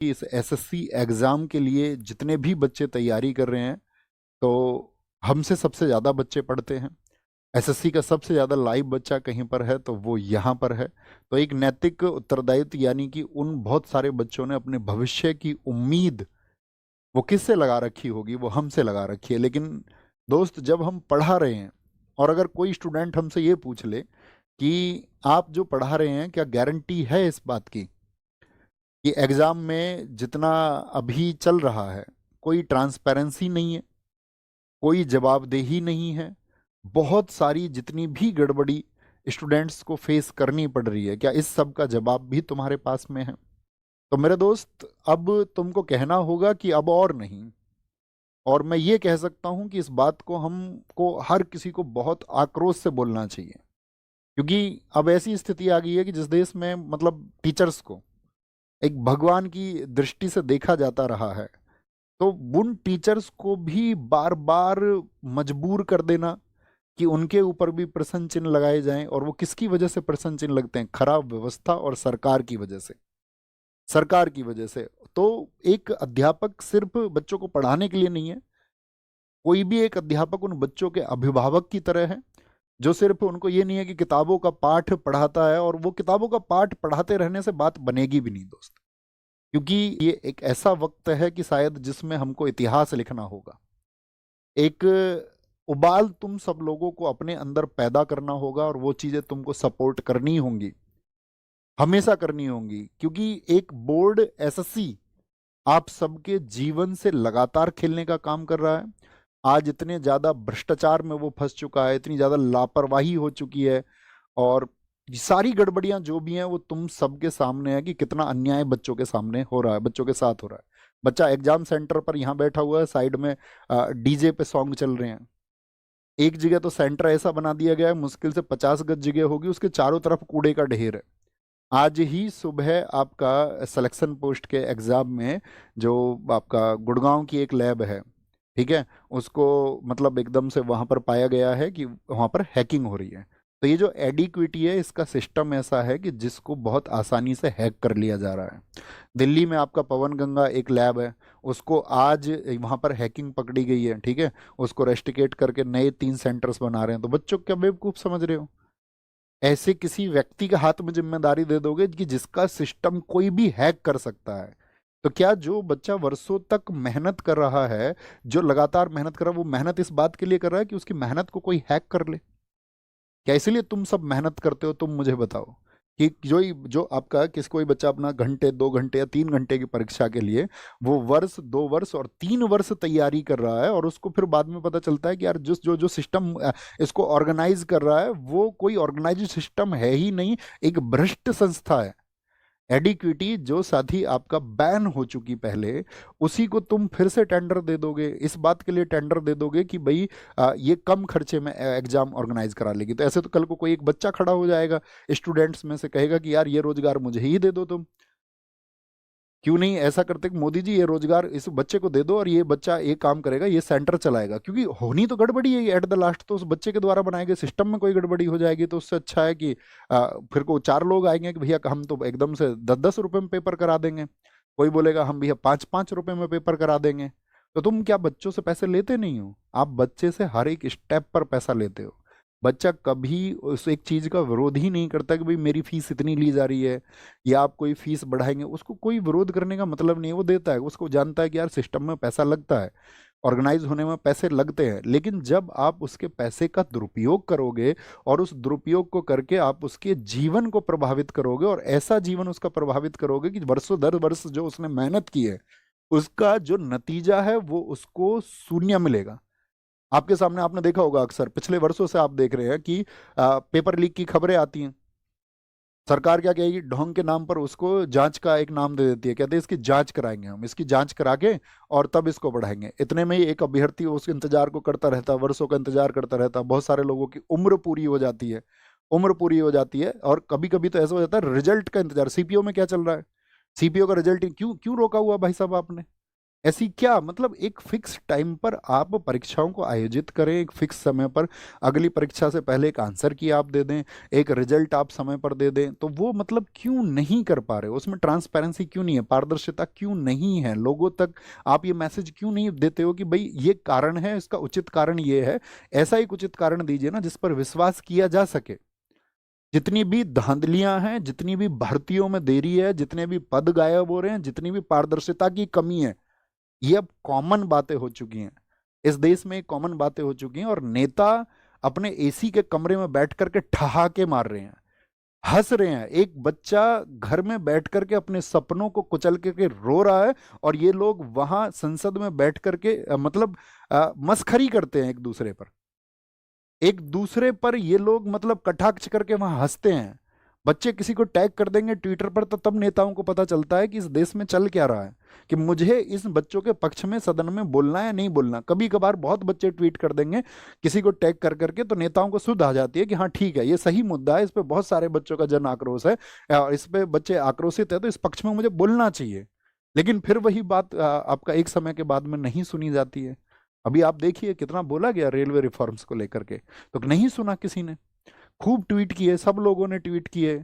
कि इस SSC exam के लिए जितने भी बच्चे तैयारी कर रहे हैं, तो हमसे सबसे ज़्यादा बच्चे पढ़ते हैं। एसएससी का सबसे ज़्यादा लाइव बच्चा कहीं पर है तो वो यहाँ पर है। तो एक नैतिक उत्तरदायित्व, यानी कि उन बहुत सारे बच्चों ने अपने भविष्य की उम्मीद वो किससे लगा रखी होगी? वो हमसे लगा रखी है। लेकिन दोस्त, जब हम पढ़ा रहे हैं और अगर कोई स्टूडेंट हमसे ये पूछ ले कि आप जो पढ़ा रहे हैं, क्या गारंटी है इस बात की कि एग्ज़ाम में जितना अभी चल रहा है, कोई ट्रांसपेरेंसी नहीं है, कोई जवाबदेही नहीं है, बहुत सारी जितनी भी गड़बड़ी स्टूडेंट्स को फेस करनी पड़ रही है, क्या इस सब का जवाब भी तुम्हारे पास में है? तो मेरे दोस्त, अब तुमको कहना होगा कि अब और नहीं। और मैं ये कह सकता हूं कि इस बात को हमको हर किसी को बहुत आक्रोश से बोलना चाहिए, क्योंकि अब ऐसी स्थिति आ गई है कि जिस देश में मतलब टीचर्स को एक भगवान की दृष्टि से देखा जाता रहा है, तो उन टीचर्स को भी बार बार मजबूर कर देना कि उनके ऊपर भी प्रश्न चिन्ह लगाए जाएं। और वो किसकी वजह से प्रश्न चिन्ह लगते हैं? खराब व्यवस्था और सरकार की वजह से। सरकार की वजह से। तो एक अध्यापक सिर्फ बच्चों को पढ़ाने के लिए नहीं है, कोई भी एक अध्यापक उन बच्चों के अभिभावक की तरह है, जो सिर्फ उनको ये नहीं है कि किताबों का पाठ पढ़ाता है और वो किताबों का पाठ पढ़ाते रहने से बात बनेगी भी नहीं दोस्त। क्योंकि ये एक ऐसा वक्त है कि शायद जिसमें हमको इतिहास लिखना होगा। एक उबाल तुम सब लोगों को अपने अंदर पैदा करना होगा और वो चीजें तुमको सपोर्ट करनी होंगी, हमेशा करनी होंगी। क्योंकि एक बोर्ड एसएससी आप सबके जीवन से लगातार खेलने का काम कर रहा है। आज इतने ज्यादा भ्रष्टाचार में वो फंस चुका है, इतनी ज्यादा लापरवाही हो चुकी है, और ये सारी गड़बड़ियां जो भी हैं वो तुम सबके सामने है कि कितना अन्याय बच्चों के सामने हो रहा है, बच्चों के साथ हो रहा है। बच्चा एग्जाम सेंटर पर यहाँ बैठा हुआ है, साइड में डीजे पे सॉन्ग चल रहे हैं। एक जगह तो सेंटर ऐसा बना दिया गया है, मुश्किल से 50 गज जगह होगी, उसके चारों तरफ कूड़े का ढेर है। आज ही सुबह आपका सिलेक्शन पोस्ट के एग्जाम में जो आपका गुड़गांव की एक लैब है, ठीक है, उसको मतलब एकदम से वहां पर पाया गया है कि वहां पर हैकिंग हो रही है। तो ये जो एडिक्विटी है, इसका सिस्टम ऐसा है कि जिसको बहुत आसानी से हैक कर लिया जा रहा है। दिल्ली में आपका पवन गंगा एक लैब है, उसको आज वहां पर हैकिंग पकड़ी गई है, ठीक है। उसको रेस्टिकेट करके नए 3 सेंटर्स बना रहे हैं। तो बच्चों क्या बेवकूफ समझ रहे हो? ऐसे किसी व्यक्ति के हाथ में जिम्मेदारी दे दोगे कि जिसका सिस्टम कोई भी हैक कर सकता है? तो क्या जो बच्चा वर्षों तक मेहनत कर रहा है, जो लगातार मेहनत कर रहा है, वो मेहनत इस बात के लिए कर रहा है कि उसकी मेहनत को कोई हैक कर ले? क्या इसलिए तुम सब मेहनत करते हो? तुम मुझे बताओ कि जो आपका किस कोई बच्चा अपना घंटे 2 घंटे या 3 घंटे की परीक्षा के लिए वो वर्ष 2 वर्ष और 3 वर्ष तैयारी कर रहा है, और उसको फिर बाद में पता चलता है कि यार जिस जो जो सिस्टम इसको ऑर्गेनाइज कर रहा है वो कोई ऑर्गेनाइज सिस्टम है ही नहीं, एक भ्रष्ट संस्था है। एडिक्विटी जो साथी आपका बैन हो चुकी पहले, उसी को तुम फिर से टेंडर दे दोगे, इस बात के लिए टेंडर दे दोगे कि भाई ये कम खर्चे में एग्जाम ऑर्गेनाइज करा लेगी। तो ऐसे तो कल को कोई एक बच्चा खड़ा हो जाएगा स्टूडेंट्स में से, कहेगा कि यार ये रोजगार मुझे ही दे दो तुम। क्यों नहीं ऐसा करते कि मोदी जी ये रोजगार इस बच्चे को दे दो और ये बच्चा ये काम करेगा, ये सेंटर चलाएगा। क्योंकि होनी तो गड़बड़ी है एट द लास्ट, तो उस बच्चे के द्वारा बनाए गए सिस्टम में कोई गड़बड़ी हो जाएगी। तो उससे अच्छा है कि फिर को 4 लोग आएंगे कि भैया हम तो एकदम से 10-10 रुपए में पेपर करा देंगे, कोई बोलेगा हम भैया 5-5 रुपए में पेपर करा देंगे। तो तुम क्या बच्चों से पैसे लेते नहीं हो? आप बच्चे से हर एक स्टेप पर पैसा लेते हो। बच्चा कभी उस एक चीज का विरोध ही नहीं करता कि भाई मेरी फीस इतनी ली जा रही है या आप कोई फीस बढ़ाएंगे। उसको कोई विरोध करने का मतलब नहीं है, वो देता है। उसको जानता है कि यार सिस्टम में पैसा लगता है, ऑर्गेनाइज होने में पैसे लगते हैं। लेकिन जब आप उसके पैसे का दुरुपयोग करोगे और उस दुरुपयोग को करके आप उसके जीवन को प्रभावित करोगे, और ऐसा जीवन उसका प्रभावित करोगे कि वर्षों दर वर्ष जो उसने मेहनत की है उसका जो नतीजा है वो उसको शून्य मिलेगा। आपके सामने आपने देखा होगा, अक्सर पिछले वर्षों से आप देख रहे हैं कि पेपर लीक की खबरें आती हैं। सरकार क्या कहेगी? ढोंग के नाम पर उसको जांच का एक नाम दे देती है, कहते हैं इसकी जांच कराएंगे, हम इसकी जांच करा के और तब इसको बढ़ाएंगे। इतने में ही एक अभ्यर्थी उस इंतजार को करता रहता है, वर्षों का इंतजार करता रहता है। बहुत सारे लोगों की उम्र पूरी हो जाती है, उम्र पूरी हो जाती है। और कभी कभी तो ऐसा हो जाता है रिजल्ट का इंतजार। सीपीओ में क्या चल रहा है? सीपीओ का रिजल्ट क्यों क्यों रोका हुआ भाई साहब आपने? ऐसी क्या मतलब एक फिक्स टाइम पर आप परीक्षाओं को आयोजित करें, एक फिक्स समय पर अगली परीक्षा से पहले एक आंसर की आप दे दें, एक रिजल्ट आप समय पर दे दें, तो वो मतलब क्यों नहीं कर पा रहे हो? उसमें ट्रांसपेरेंसी क्यों नहीं है, पारदर्शिता क्यों नहीं है? लोगों तक आप ये मैसेज क्यों नहीं देते हो कि भाई ये कारण है, इसका उचित कारण ये है? ऐसा एक उचित कारण दीजिए ना जिस पर विश्वास किया जा सके। जितनी भी धांधलियां हैं, जितनी भी भर्तियों में देरी है, जितने भी पद गायब हो रहे हैं, जितनी भी पारदर्शिता की कमी है, ये अब कॉमन बातें हो चुकी हैं। इस देश में कॉमन बातें हो चुकी हैं और नेता अपने एसी के कमरे में बैठ करके ठहाके मार रहे हैं, हंस रहे हैं। एक बच्चा घर में बैठ करके अपने सपनों को कुचल करके रो रहा है और ये लोग वहां संसद में बैठ करके मतलब मस्खरी करते हैं एक दूसरे पर ये लोग मतलब कटाक्ष करके वहां हंसते हैं। बच्चे किसी को टैग कर देंगे ट्विटर पर तो तब नेताओं को पता चलता है कि इस देश में चल क्या रहा है, कि मुझे इस बच्चों के पक्ष में सदन में बोलना है या नहीं बोलना। कभी कभार बहुत बच्चे ट्वीट कर देंगे किसी को टैग कर करके, तो नेताओं को सुध आ जाती है कि हाँ ठीक है, ये सही मुद्दा है, इस पे बहुत सारे बच्चों का जन आक्रोश है और इस पे बच्चे आक्रोशित है, तो इस पक्ष में मुझे बोलना चाहिए। लेकिन फिर वही बात आपका एक समय के बाद में नहीं सुनी जाती है। अभी आप देखिए कितना बोला गया रेलवे रिफॉर्म्स को लेकर के, तो नहीं सुना किसी ने। खूब ट्वीट किए, सब लोगों ने ट्वीट किए।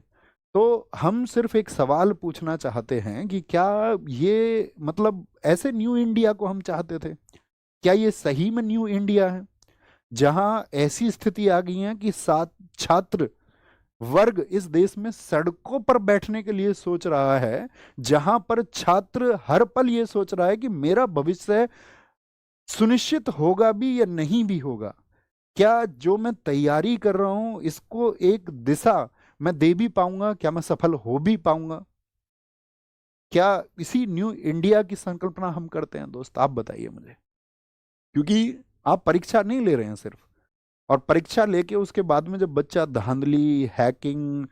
तो हम सिर्फ एक सवाल पूछना चाहते हैं कि क्या ये मतलब ऐसे न्यू इंडिया को हम चाहते थे? क्या ये सही में न्यू इंडिया है जहां ऐसी स्थिति आ गई है कि सात छात्र वर्ग इस देश में सड़कों पर बैठने के लिए सोच रहा है, जहां पर छात्र हर पल ये सोच रहा है कि मेरा भविष्य सुनिश्चित होगा भी या नहीं भी होगा? क्या जो मैं तैयारी कर रहा हूं इसको एक दिशा मैं दे भी पाऊंगा? क्या मैं सफल हो भी पाऊंगा? क्या इसी न्यू इंडिया की संकल्पना हम करते हैं दोस्त? आप बताइए मुझे। क्योंकि आप परीक्षा नहीं ले रहे हैं सिर्फ, और परीक्षा लेके उसके बाद में जब बच्चा धांधली, हैकिंग,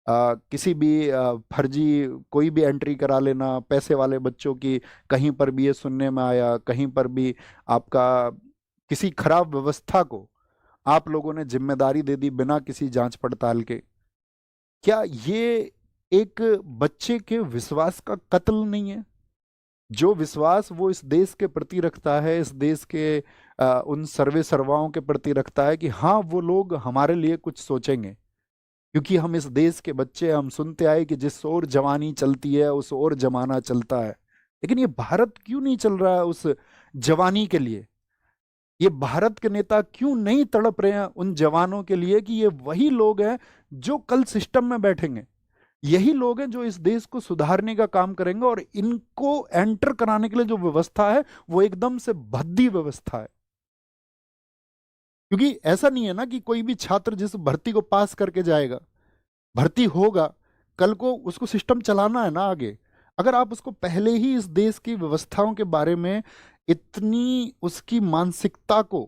किसी भी फर्जी कोई भी एंट्री करा लेना, पैसे वाले बच्चों की, कहीं पर भी ये सुनने में आया, कहीं पर भी आपका किसी खराब व्यवस्था को आप लोगों ने जिम्मेदारी दे दी बिना किसी जांच पड़ताल के। क्या ये एक बच्चे के विश्वास का कत्ल नहीं है? जो विश्वास वो इस देश के प्रति रखता है, इस देश के उन सर्वे सर्वाओं के प्रति रखता है कि हाँ वो लोग हमारे लिए कुछ सोचेंगे, क्योंकि हम इस देश के बच्चे, हम सुनते आए कि जिस ओर जवानी चलती है उस ओर जमाना चलता है। लेकिन ये भारत क्यों नहीं चल रहा है उस जवानी के लिए? ये भारत के नेता क्यों नहीं तड़प रहे हैं उन जवानों के लिए कि ये वही लोग हैं जो कल सिस्टम में बैठेंगे, यही लोग हैं जो इस देश को सुधारने का काम करेंगे, और इनको एंटर कराने के लिए जो व्यवस्था है वो एकदम से भद्दी व्यवस्था है। क्योंकि ऐसा नहीं है ना कि कोई भी छात्र जिस भर्ती को पास करके जाएगा, भर्ती होगा, कल को उसको सिस्टम चलाना है ना आगे। अगर आप उसको पहले ही इस देश की व्यवस्थाओं के बारे में इतनी उसकी मानसिकता को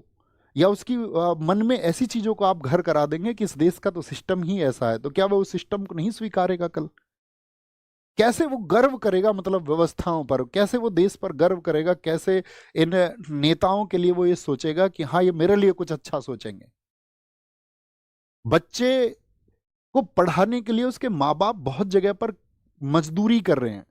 या उसकी मन में ऐसी चीजों को आप घर करा देंगे कि इस देश का तो सिस्टम ही ऐसा है, तो क्या वो उस सिस्टम को नहीं स्वीकारेगा कल? कैसे वो गर्व करेगा मतलब व्यवस्थाओं पर? कैसे वो देश पर गर्व करेगा? कैसे इन नेताओं के लिए वो ये सोचेगा कि हाँ ये मेरे लिए कुछ अच्छा सोचेंगे? बच्चे को पढ़ाने के लिए उसके माँ बाप बहुत जगह पर मजदूरी कर रहे हैं,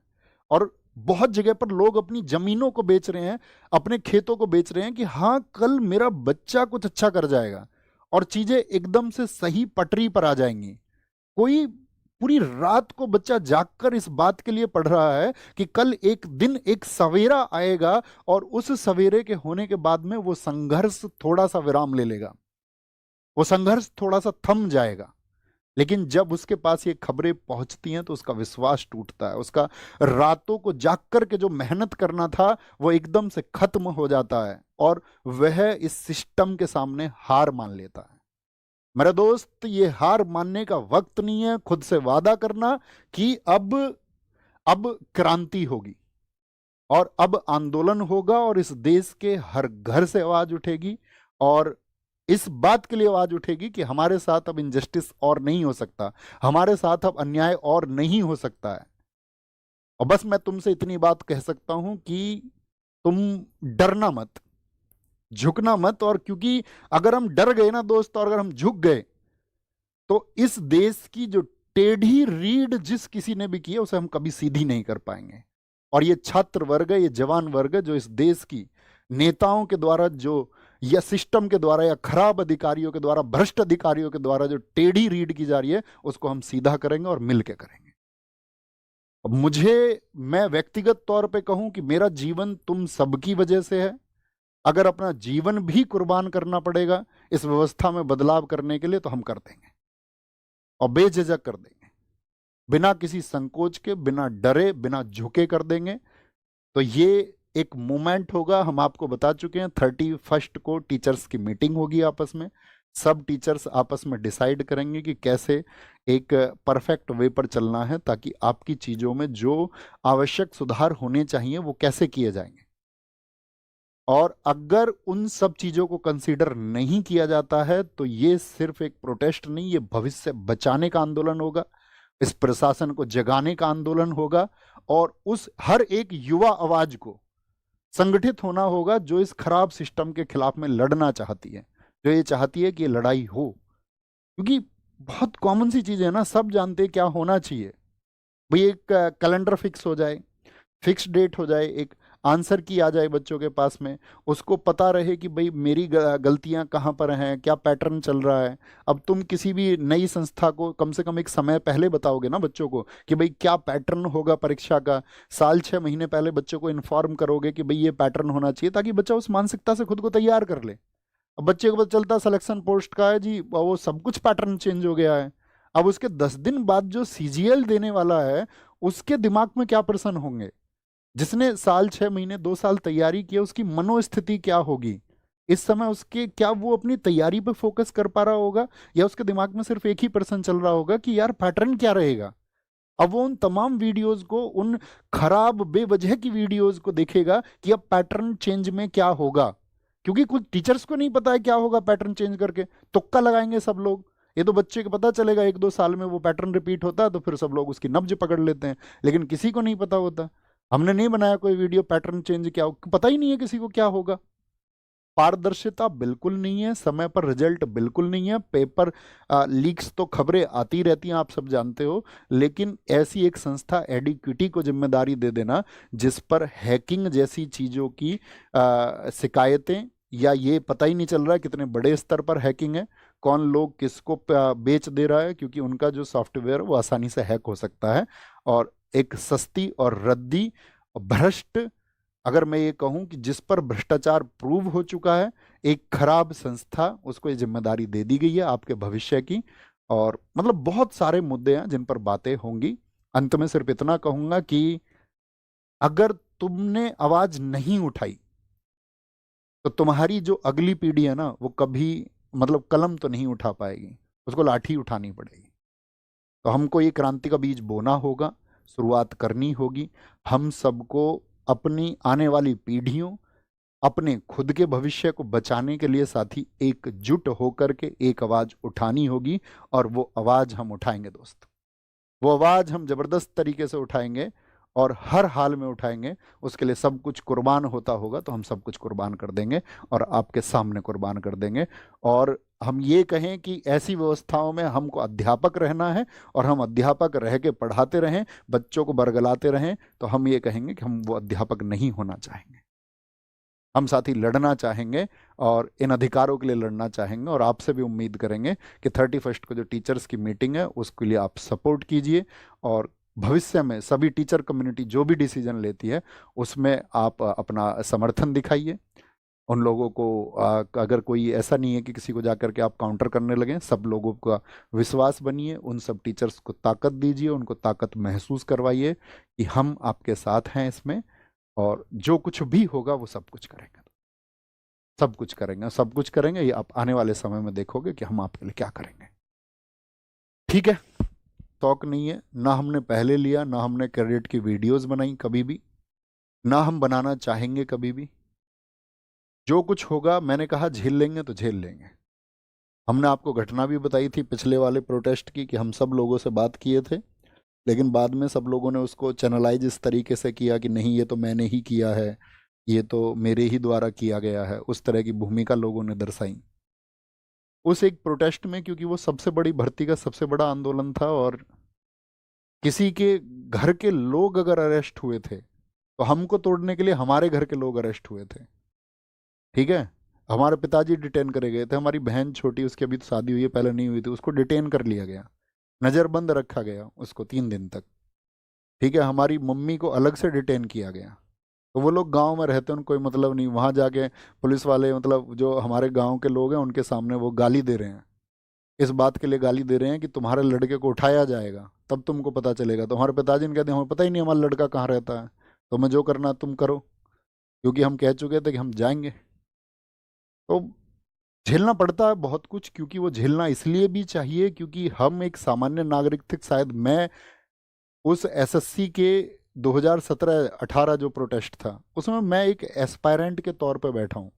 और बहुत जगह पर लोग अपनी जमीनों को बेच रहे हैं, अपने खेतों को बेच रहे हैं कि हाँ कल मेरा बच्चा कुछ अच्छा कर जाएगा और चीजें एकदम से सही पटरी पर आ जाएंगी। कोई पूरी रात को बच्चा जागकर इस बात के लिए पढ़ रहा है कि कल एक दिन एक सवेरा आएगा और उस सवेरे के होने के बाद में वो संघर्ष थोड़ा सा विराम ले लेगा, वो संघर्ष थोड़ा सा थम जाएगा। लेकिन जब उसके पास ये खबरें पहुंचती हैं तो उसका विश्वास टूटता है, उसका रातों को जाग कर के जो मेहनत करना था वो एकदम से खत्म हो जाता है और वह इस सिस्टम के सामने हार मान लेता है। मेरा दोस्त, ये हार मानने का वक्त नहीं है। खुद से वादा करना कि अब क्रांति होगी और अब आंदोलन होगा और इस देश के हर घर से आवाज उठेगी, और इस बात के लिए आवाज उठेगी कि हमारे साथ अब इनजस्टिस और नहीं हो सकता, हमारे साथ अब अन्याय और नहीं हो सकता है। और बस मैं तुमसे इतनी बात कह सकता हूं कि तुम डरना मत, झुकना मत। और क्योंकि अगर हम डर गए ना दोस्त, और अगर हम झुक गए, तो इस देश की जो टेढ़ी रीढ़ जिस किसी ने भी की है उसे हम कभी सीधी नहीं कर पाएंगे। और ये छात्र वर्ग है, ये जवान वर्ग है, जो इस देश की नेताओं के द्वारा जो, या सिस्टम के द्वारा, या खराब अधिकारियों के द्वारा, भ्रष्ट अधिकारियों के द्वारा जो टेढ़ी रीड की जा रही है, उसको हम सीधा करेंगे और मिल के करेंगे। अब मैं व्यक्तिगत तौर पे कहूं कि मेरा जीवन तुम सबकी वजह से है। अगर अपना जीवन भी कुर्बान करना पड़ेगा इस व्यवस्था में बदलाव करने के लिए, तो हम कर देंगे और बेझिझक कर देंगे, बिना किसी संकोच के, बिना डरे, बिना झुके कर देंगे। तो ये एक मूवमेंट होगा। हम आपको बता चुके हैं 31 को टीचर्स की मीटिंग होगी आपस में। सब टीचर्स आपस में डिसाइड करेंगे कि कैसे एक परफेक्ट वे पर चलना है, ताकि आपकी चीज़ों में जो आवश्यक सुधार होने चाहिए वो कैसे किए जाएंगे। और अगर उन सब चीज़ों को कंसीडर नहीं किया जाता है, तो ये सिर्फ एक प्रोटेस्ट नहीं, ये भविष्य बचाने का आंदोलन होगा, इस प्रशासन को जगाने का आंदोलन होगा, और उस हर एक युवा आवाज को संगठित होना होगा जो इस खराब सिस्टम के खिलाफ में लड़ना चाहती है, जो ये चाहती है कि ये लड़ाई हो। क्योंकि बहुत कॉमन सी चीज़ है ना, सब जानते हैं क्या होना चाहिए भाई। एक कैलेंडर फिक्स हो जाए, फिक्स डेट हो जाए, एक आंसर की आ जाए बच्चों के पास में, उसको पता रहे कि भाई मेरी गलतियां कहाँ पर हैं, क्या पैटर्न चल रहा है। अब तुम किसी भी नई संस्था को कम से कम एक समय पहले बताओगे ना बच्चों को कि भाई क्या पैटर्न होगा परीक्षा का, साल 6 महीने पहले बच्चों को इन्फॉर्म करोगे कि भाई ये पैटर्न होना चाहिए, ताकि बच्चा उस मानसिकता से खुद को तैयार कर ले। अब बच्चे को पता चलता सिलेक्शन पोस्ट का है जी, वो सब कुछ पैटर्न चेंज हो गया है। अब उसके 10 दिन बाद जो सीजीएल देने वाला है, उसके दिमाग में क्या प्रश्न होंगे? जिसने साल 6 महीने 2 साल तैयारी की है, उसकी मनोस्थिति क्या होगी इस समय? उसके क्या वो अपनी तैयारी पे फोकस कर पा रहा होगा, या उसके दिमाग में सिर्फ एक ही प्रश्न चल रहा होगा कि यार पैटर्न क्या रहेगा? अब वो उन तमाम वीडियोस को, उन खराब बेवजह की वीडियोस को देखेगा कि अब पैटर्न चेंज में क्या होगा। क्योंकि कुछ टीचर्स को नहीं पता है क्या होगा पैटर्न चेंज करके, तुक्का लगाएंगे सब लोग। ये तो बच्चे को पता चलेगा 1-2 साल में वो पैटर्न रिपीट होता है, तो फिर सब लोग उसकी नब्ज पकड़ लेते हैं, लेकिन किसी को नहीं पता होता। हमने नहीं बनाया कोई वीडियो पैटर्न चेंज क्या हो, पता ही नहीं है किसी को क्या होगा। पारदर्शिता बिल्कुल नहीं है, समय पर रिजल्ट बिल्कुल नहीं है, पेपर लीक्स तो खबरें आती रहती हैं, आप सब जानते हो। लेकिन ऐसी एक संस्था एडिक्विटी को जिम्मेदारी दे देना, जिस पर हैकिंग जैसी चीज़ों की शिकायतें, या ये पता ही नहीं चल रहा है कितने बड़े स्तर पर हैकिंग है, कौन लोग किसको बेच दे रहा है, क्योंकि उनका जो सॉफ्टवेयर वो आसानी से हैक हो सकता है। और एक सस्ती और रद्दी भ्रष्ट, अगर मैं ये कहूं कि जिस पर भ्रष्टाचार प्रूव हो चुका है, एक खराब संस्था, उसको ये जिम्मेदारी दे दी गई है आपके भविष्य की। और मतलब बहुत सारे मुद्दे हैं जिन पर बातें होंगी। अंत में सिर्फ इतना कहूंगा कि अगर तुमने आवाज नहीं उठाई, तो तुम्हारी जो अगली पीढ़ी है ना, वो कभी मतलब कलम तो नहीं उठा पाएगी, उसको लाठी उठानी पड़ेगी। तो हमको ये क्रांति का बीज बोना होगा, शुरुआत करनी होगी। हम सबको अपनी आने वाली पीढ़ियों, अपने खुद के भविष्य को बचाने के लिए साथी एकजुट होकर के एक आवाज उठानी होगी। और वो आवाज हम उठाएंगे दोस्त, वो आवाज हम जबरदस्त तरीके से उठाएंगे, और हर हाल में उठाएंगे। उसके लिए सब कुछ कुर्बान होता होगा तो हम सब कुछ कुर्बान कर देंगे, और आपके सामने कुर्बान कर देंगे। और हम ये कहें कि ऐसी व्यवस्थाओं में हमको अध्यापक रहना है, और हम अध्यापक रह के पढ़ाते रहें, बच्चों को बरगलाते रहें, तो हम ये कहेंगे कि हम वो अध्यापक नहीं होना चाहेंगे। हम साथी लड़ना चाहेंगे, और इन अधिकारों के लिए लड़ना चाहेंगे। और आपसे भी उम्मीद करेंगे कि 31 को जो टीचर्स की मीटिंग है उसके लिए आप सपोर्ट कीजिए, और भविष्य में सभी टीचर कम्युनिटी जो भी डिसीजन लेती है उसमें आप अपना समर्थन दिखाइए। उन लोगों को अगर कोई ऐसा नहीं है कि किसी को जाकर के आप काउंटर करने लगें, सब लोगों का विश्वास बनिए, उन सब टीचर्स को ताकत दीजिए, उनको ताकत महसूस करवाइए कि हम आपके साथ हैं इसमें, और जो कुछ भी होगा वो सब कुछ करेंगे, सब कुछ करेंगे, सब कुछ करेंगे। ये आप आने वाले समय में देखोगे कि हम आपके लिए क्या करेंगे। ठीक है, शौक नहीं है ना, हमने पहले लिया ना, हमने क्रेडिट की वीडियोस बनाई कभी भी, ना हम बनाना चाहेंगे कभी भी। जो कुछ होगा, मैंने कहा झेल लेंगे तो झेल लेंगे। हमने आपको घटना भी बताई थी पिछले वाले प्रोटेस्ट की, कि हम सब लोगों से बात किए थे, लेकिन बाद में सब लोगों ने उसको चैनलाइज इस तरीके से किया कि नहीं ये तो मैंने ही किया है, ये तो मेरे ही द्वारा किया गया है, उस तरह की भूमिका लोगों ने दर्शाई उस एक प्रोटेस्ट में। क्योंकि वो सबसे बड़ी भर्ती का सबसे बड़ा आंदोलन था, और किसी के घर के लोग अगर अरेस्ट हुए थे तो हमको तोड़ने के लिए हमारे घर के लोग अरेस्ट हुए थे, ठीक है। हमारे पिताजी डिटेन करे गए थे, हमारी बहन छोटी, उसकी अभी तो शादी हुई है, पहले नहीं हुई थी, उसको डिटेन कर लिया गया, नज़रबंद रखा गया उसको 3 दिन तक, ठीक है। हमारी मम्मी को अलग से डिटेन किया गया। तो वो लोग गांव में रहते हैं, उनको कोई मतलब नहीं, वहां जाके पुलिस वाले मतलब जो हमारे गांव के लोग हैं उनके सामने वो गाली दे रहे हैं, इस बात के लिए गाली दे रहे हैं कि तुम्हारे लड़के को उठाया जाएगा तब तुमको पता चलेगा। तो हमारे पिताजी ने कहते हैं हमें पता ही नहीं हमारा लड़का कहाँ रहता है, तो हमें जो करना तुम करो, क्योंकि हम कह चुके थे कि हम जाएंगे। तो झेलना पड़ता है बहुत कुछ, क्योंकि वो झेलना इसलिए भी चाहिए क्योंकि हम एक सामान्य नागरिक थे। शायद मैं उस एसएससी के 2017-18 जो प्रोटेस्ट था उसमें मैं एक एस्पायरेंट के तौर पर बैठा हूँ,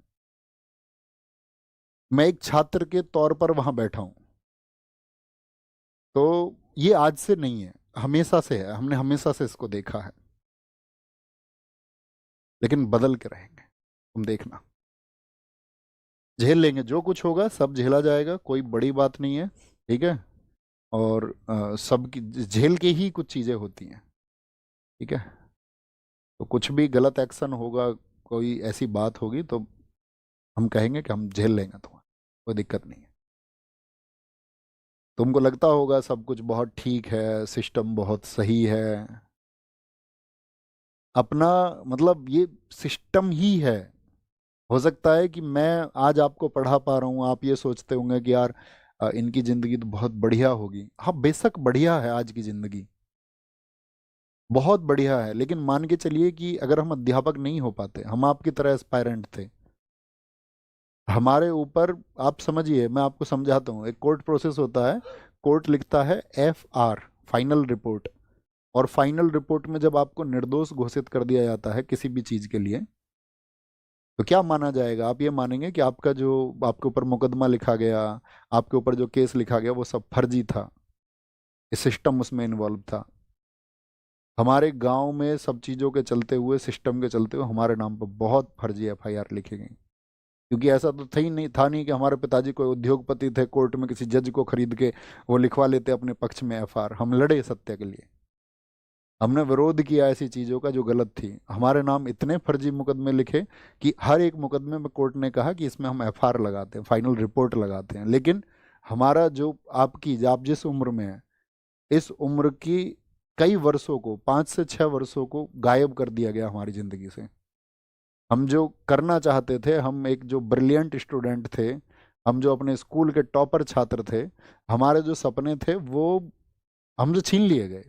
मैं एक छात्र के तौर पर वहां बैठा हूँ। तो ये आज से नहीं है, हमेशा से है, हमने हमेशा से इसको देखा है, लेकिन बदल के रहेंगे, तुम देखना। झेल लेंगे, जो कुछ होगा सब झेला जाएगा, कोई बड़ी बात नहीं है, ठीक है। और सब की झेल के ही कुछ चीज़ें होती हैं, ठीक है। तो कुछ भी गलत एक्शन होगा, कोई ऐसी बात होगी तो हम कहेंगे कि हम झेल लेंगे, तुम्हारा कोई दिक्कत नहीं है। तुमको लगता होगा सब कुछ बहुत ठीक है, सिस्टम बहुत सही है, अपना मतलब ये सिस्टम ही है। हो सकता है कि मैं आज आपको पढ़ा पा रहा हूँ, आप ये सोचते होंगे कि यार इनकी ज़िंदगी तो बहुत बढ़िया होगी। हाँ बेशक बढ़िया है, आज की ज़िंदगी बहुत बढ़िया है, लेकिन मान के चलिए कि अगर हम अध्यापक नहीं हो पाते, हम आपकी तरह एस्पायरेंट थे, हमारे ऊपर, आप समझिए, मैं आपको समझाता हूँ, एक कोर्ट प्रोसेस होता है, कोर्ट लिखता है FR, फाइनल रिपोर्ट, और फाइनल रिपोर्ट में जब आपको निर्दोष घोषित कर दिया जाता है किसी भी चीज़ के लिए, तो क्या माना जाएगा? आप ये मानेंगे कि आपका जो आपके ऊपर मुकदमा लिखा गया, आपके ऊपर जो केस लिखा गया वो सब फर्जी था, सिस्टम उसमें इन्वॉल्व था। हमारे गांव में सब चीज़ों के चलते हुए, सिस्टम के चलते हुए हमारे नाम पर बहुत फर्जी FIR लिखी गई, क्योंकि ऐसा तो था नहीं कि हमारे पिताजी कोई उद्योगपति थे, कोर्ट में किसी जज को खरीद के वो लिखवा लेते अपने पक्ष में FR। हम लड़े सत्य के लिए, हमने विरोध किया ऐसी चीज़ों का जो गलत थी। हमारे नाम इतने फर्जी मुकदमे लिखे कि हर एक मुकदमे में कोर्ट ने कहा कि इसमें हम FR लगाते हैं, फाइनल रिपोर्ट लगाते हैं, लेकिन हमारा जो आप जिस उम्र में है, इस उम्र की कई वर्षों को, 5 से 6 वर्षों को गायब कर दिया गया हमारी ज़िंदगी से। हम जो करना चाहते थे, हम एक जो ब्रिलियंट स्टूडेंट थे, हम जो अपने स्कूल के टॉपर छात्र थे, हमारे जो सपने थे वो हमसे छीन लिए गए,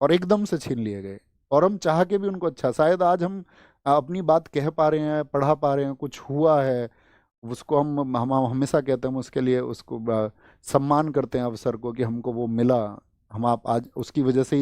और एकदम से छीन लिए गए। और हम चाह के भी उनको, अच्छा शायद आज हम अपनी बात कह पा रहे हैं, पढ़ा पा रहे हैं, कुछ हुआ है, उसको हम हमेशा कहते हैं, हम उसके लिए उसको सम्मान करते हैं अवसर को कि हमको वो मिला, हम आप आज उसकी वजह से ही